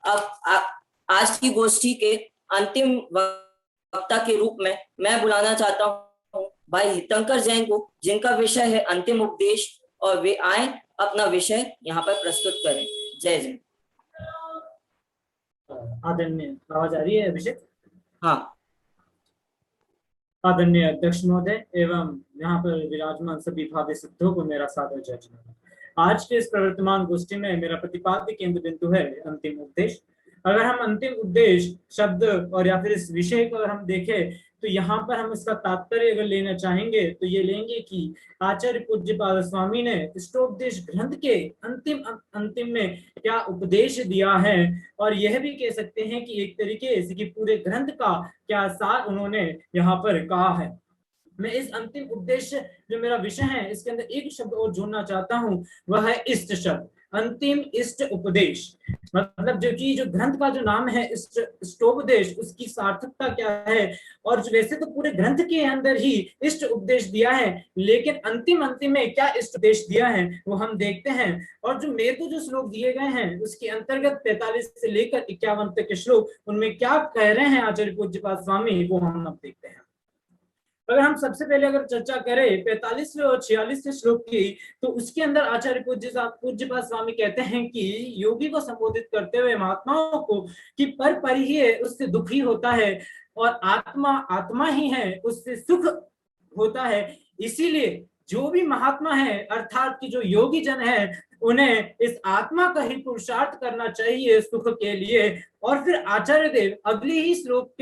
आज की गोष्ठी के अंतिम वक्ता के रूप में मैं बुलाना चाहता हूँ भाई हितंकर जैन को, जिनका विषय है अंतिम उपदेश, और वे आए अपना विषय यहाँ पर प्रस्तुत करें। जय जय। आदरणीय, आवाज आ रही है अभिषेक? हाँ। आदरणीय अध्यक्ष महोदय एवं यहाँ पर विराजमान सभी भावी सिद्धों को मेरा सादर जय जयकार। आज के इस प्रवर्तमान गोष्ठी में मेरा प्रतिपाद्य केंद्र बिंदु है अंतिम उपदेश। अगर हम अंतिम उपदेश शब्द और या फिर इस विषय को अगर हम देखें तो यहाँ पर हम इसका तात्पर्य अगर लेना चाहेंगे तो ये लेंगे कि आचार्य पूज्यपाद स्वामी ने इष्टोपदेश ग्रंथ के अंतिम में क्या उपदेश दिया है, और यह भी कह सकते हैं कि एक तरीके से कि पूरे ग्रंथ का क्या सार उन्होंने यहाँ पर कहा है। मैं इस अंतिम उपदेश जो मेरा विषय है इसके अंदर एक शब्द और जोड़ना चाहता हूँ, वह है इष्ट शब्द। अंतिम इष्ट उपदेश मतलब जो ग्रंथ का जो नाम है इष्टोपदेश, उसकी सार्थकता क्या है। और वैसे तो पूरे ग्रंथ के अंदर ही इष्ट उपदेश दिया है, लेकिन अंतिम में क्या इष्ट उपदेश दिया है वो हम देखते हैं। और जो मेरे को जो श्लोक दिए गए हैं उसके अंतर्गत 43 से लेकर 51 तक के श्लोक, उनमें क्या कह रहे हैं आचार्य पूज्यपाद स्वामी, वो हम अब देखते हैं। अगर हम सबसे पहले अगर चर्चा करें 45वें और 46वें श्लोक की, तो उसके अंदर आचार्य पूज्यपाद स्वामी कहते हैं कि योगी को संबोधित करते हुए महात्माओं को कि पर ही है उससे दुख ही होता है, और आत्मा ही है उससे सुख होता है। इसीलिए जो भी महात्मा है अर्थात कि जो योगी जन है, उन्हें इस आत्मा का ही पुरुषार्थ करना चाहिए सुख के लिए। और फिर आचार्य देव अगले ही श्लोक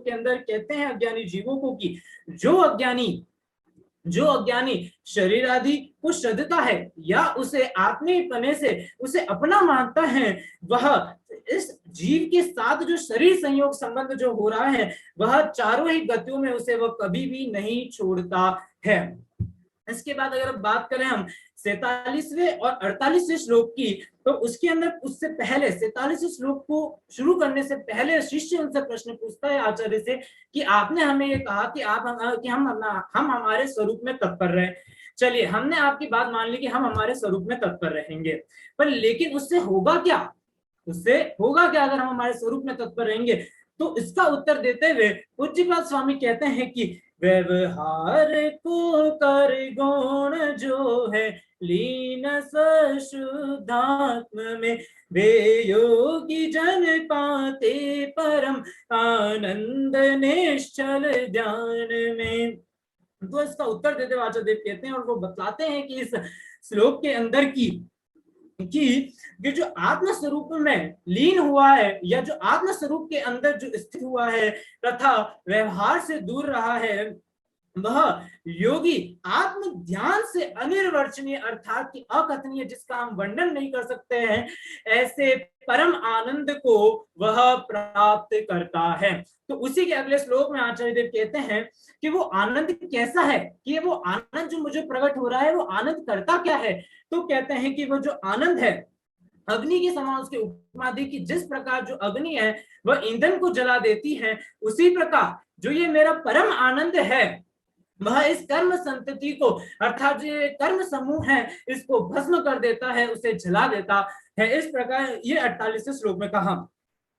के अंदर कहते हैं अज्ञानी जीवों को कि जो अज्ञानी शरीर आदि को श्रद्धता है या उसे आत्मीयपने से उसे अपना मानता है, वह इस जीव के साथ जो शरीर संयोग संबंध जो हो रहा है वह चारों ही गतियों में उसे वह कभी भी नहीं छोड़ता है। इसके बाद अगर बात करें हम 47वें और 48वें श्लोक की, तो उसके अंदर उससे पहले 47वें श्लोक को शुरू करने से पहले शिष्य उनसे प्रश्न पूछता है आचार्य से कि आपने हमें ये कहा कि हम हमारे स्वरूप में तत्पर रहे। चलिए, हमने आपकी बात मान ली कि हम हमारे स्वरूप में तत्पर रहेंगे, पर लेकिन उससे होगा क्या अगर हम हमारे स्वरूप में तत्पर रहेंगे? तो इसका उत्तर देते हुए पूज्यपाद स्वामी कहते हैं कि व्यवहार को कर गुण जो है लीन शुद्धात्म में, वे योगी जन पाते परम आनंद निश्चल ध्यान में। तो इसका उत्तर देते हुए आचार्य देव कहते हैं और वो बतलाते हैं कि इस श्लोक के अंदर कि जो आत्म स्वरूप में लीन हुआ है या जो आत्म स्वरूप के अंदर जो स्थित हुआ है तथा व्यवहार से दूर रहा है, वह योगी आत्म ध्यान से अनिर्वचनीय अर्थात कि अकथनीय, जिसका हम वर्णन नहीं कर सकते हैं, ऐसे परम आनंद को वह प्राप्त करता है। तो उसी के अगले श्लोक में आचार्य देव कहते हैं कि वो आनंद कैसा है, कि वो आनंद जो मुझे प्रकट हो रहा है वो आनंद करता क्या है। तो कहते हैं कि वो जो आनंद है अग्नि के समान उसके उपमा दी कि जिस प्रकार जो अग्नि है वह ईंधन को जला देती है, उसी प्रकार जो ये मेरा परम आनंद है वह इस कर्म संतति को अर्थात जो कर्म समूह है इसको भस्म कर देता है, उसे जला देता है। इस प्रकार ये 48वें श्लोक में कहा।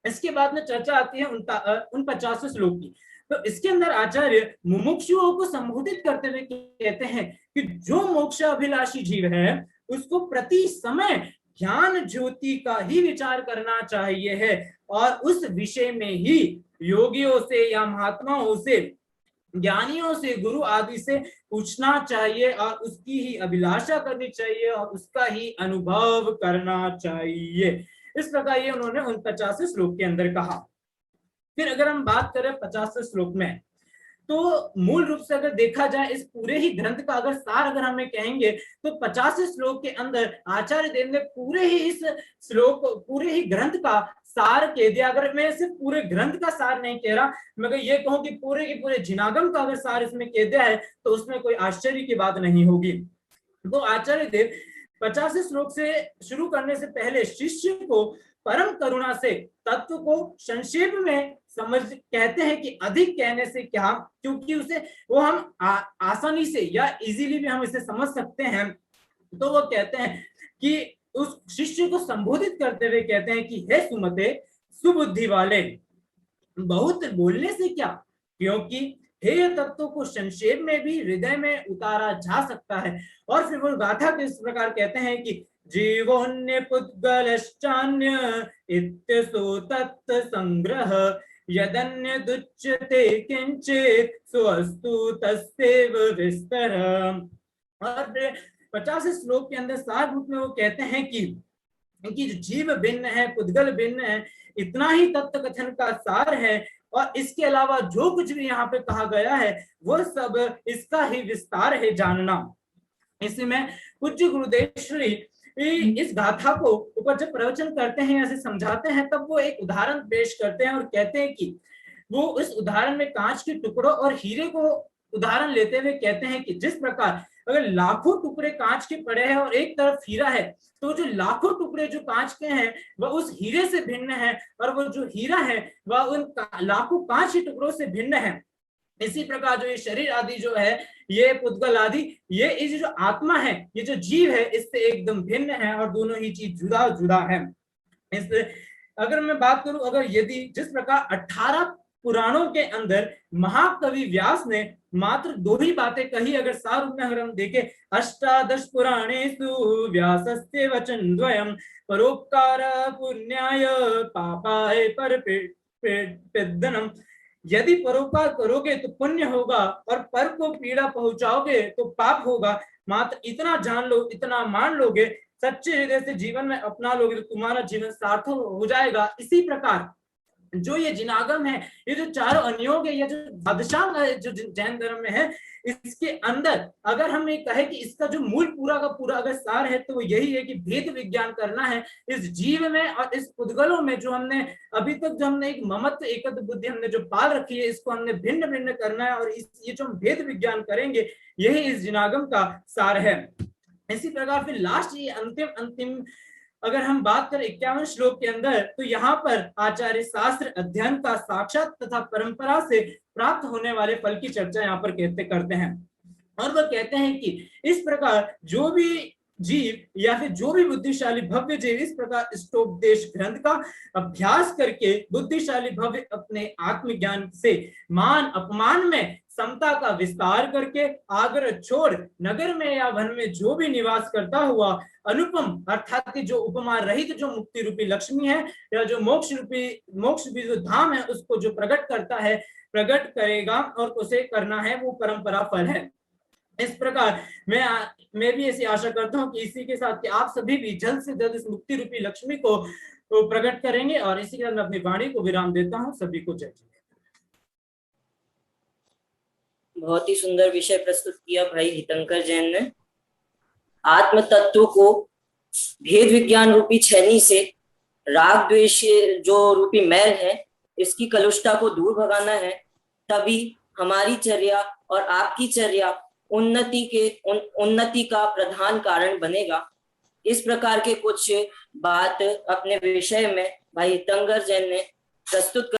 इसके बाद में चर्चा आती है 49वें श्लोक की। तो इसके अंदर आचार्य मुमुक्षुओं को संबोधित करते हुए कहते हैं कि जो मोक्ष अभिलाषी जीव है उसको प्रति समय ज्ञान ज्योति का ही विचार करना चाहिए है, और उस विषय में ही योगियों से या महात्माओं से, ज्ञानियों से, गुरु आदि से पूछना चाहिए और उसकी ही अभिलाषा करनी चाहिए और उसका ही अनुभव करना चाहिए। इस प्रकार ये उन्होंने 49वें श्लोक के अंदर कहा। फिर अगर हम बात करें 50वें श्लोक में, तो मूल रूप से अगर देखा जाए इस पूरे ही ग्रंथ का अगर सार अगर हमें कहेंगे तो 50वें श्लोक के अंदर आचार्य देव ने पूरे ही ग्रंथ का सार कह दिया। अगर मैं सिर्फ पूरे ग्रंथ का सार नहीं कह रहा, मगर ये कहूं कि पूरे के पूरे जिनागम का अगर सार इसमें कह दिया है तो उसमें कोई आश्चर्य की बात नहीं होगी। तो आचार्य देव 50वें श्लोक से शुरू करने से पहले शिष्य को परम करुणा से तत्व को संक्षेप में समझ कहते हैं कि अधिक कहने से क्या, क्योंकि उसे वो हम आसानी से या इजीली भी हम इसे समझ सकते हैं। तो वो कहते हैं कि उस शिष्य को संबोधित करते हुए कहते हैं कि हे सुमते, सुबुद्धि वाले, बहुत बोलने से क्या, क्योंकि हेय तत्वों को संक्षेप में भी हृदय में उतारा जा सकता है। और फिर वो गाथा के इस प्रकार कहते हैं कि जीवोन्य पुद्गलश्चान्य इत्यसो तत्व संग्रह यदन्य दुच्यते किंचित सुअस्तु तस्यैव विस्तर। और 50 श्लोक के अंदर सार रूप में वो कहते हैं कि इनकी जो जीव भिन्न है, पुद्गल भिन्न है, इतना ही तत्व कथन का सार है। और इसके अलावा जो कुछ भी यहाँ पे कहा गया है वो सब इसका ही विस्तार है जानना। इसमें पूज्य गुरुदेव श्री इस गाथा को ऊपर जब प्रवचन करते हैं, ऐसे समझाते हैं, तब वो एक उदाहरण पेश करते हैं और कहते हैं कि वो उस उदाहरण में कांच के टुकड़ों और हीरे को उदाहरण लेते हुए कहते हैं कि जिस प्रकार अगर लाखों टुकड़े कांच के पड़े हैं और एक तरफ हीरा है, तो जो लाखों टुकड़े जो कांच के हैं वह उस हीरे से भिन्न है, और वो जो हीरा है वह उन लाखों कांच के टुकड़ों से भिन्न है। इसी प्रकार जो ये शरीर आदि जो है, ये पुद्गल आदि, ये जो आत्मा है, ये जो जीव है, इससे एकदम भिन्न है और दोनों ही चीज जुदा जुदा है। इस अगर मैं बात करूं, अगर यदि जिस प्रकार 18 पुराणों के अंदर महाकवि व्यास ने मात्र 2 ही बातें कही, अगर सार रूप में अगर हम देखें, अष्टादश पुराणेषु व्यासस्य वचन द्वयम् परोपकार पुण्याय पापाय परपेदनम्। यदि परोपकार करोगे तो पुण्य होगा और पर को पीड़ा पहुंचाओगे तो पाप होगा। मात्र इतना जान लो, इतना मान लोगे, सच्चे हृदय से जीवन में अपना लोगे तो तुम्हारा जीवन सार्थक हो जाएगा। इसी प्रकार जो ये जिनागम है, ये जो चारों अनियोग है, ये जो बादशाह जो जैन धर्म में है, इसके अंदर अगर हम ये कहे कि इसका जो मूल पूरा का पूरा अगर सार है, तो वो यही है कि भेद विज्ञान करना है इस जीव में और इस पुद्गलों में। जो हमने अभी तक जो हमने एक ममत्व एकत्व बुद्धि हमने जो पाल रखी है, इसको हमने भिन्न भिन्न करना है, और ये जो हम भेद विज्ञान करेंगे, यही इस जिनागम का सार है। इसी प्रकार फिर लास्ट ये अंतिम अगर हम बात करें 51 श्लोक के अंदर, तो यहाँ पर आचार्य शास्त्र अध्ययन का साक्षात तथा परंपरा से प्राप्त होने वाले फल की चर्चा यहाँ पर करते हैं। और वह कहते हैं कि इस प्रकार जो भी जीव या फिर जो भी बुद्धिशाली भव्य जीव इस प्रकार इष्टोपदेश ग्रंथ का अभ्यास करके बुद्धिशाली भव्य अपने आत्मज्ञान से मान अपमान में समता का विस्तार करके आग्रह छोड़ नगर में या वन में जो भी निवास करता हुआ अनुपम अर्थात जो उपमा रहित जो मुक्ति रूपी लक्ष्मी है या जो मोक्ष भी जो धाम है, उसको जो प्रकट करता है, प्रकट करेगा और उसे करना है, वो परंपरा फल है। इस प्रकार मैं भी ऐसी आशा करता हूँ कि इसी के साथ कि आप सभी भी जल्द से जल्द इस मुक्ति रूपी लक्ष्मी को प्रकट करेंगे। और इसी के साथ मैं अपनी वाणी को विराम देता हूँ। सभी को जय जय। बहुत ही सुंदर विषय प्रस्तुत किया भाई हितंकर जैन ने। आत्म तत्व को भेद विज्ञान रूपी छैनी से राग द्वेष जो रूपी मैल है, इसकी कलुषता को दूर भगाना है, तभी हमारी चर्या और आपकी चर्या उन्नति का प्रधान कारण बनेगा। इस प्रकार के कुछ बात अपने विषय में भाई हितंकर जैन ने प्रस्तुत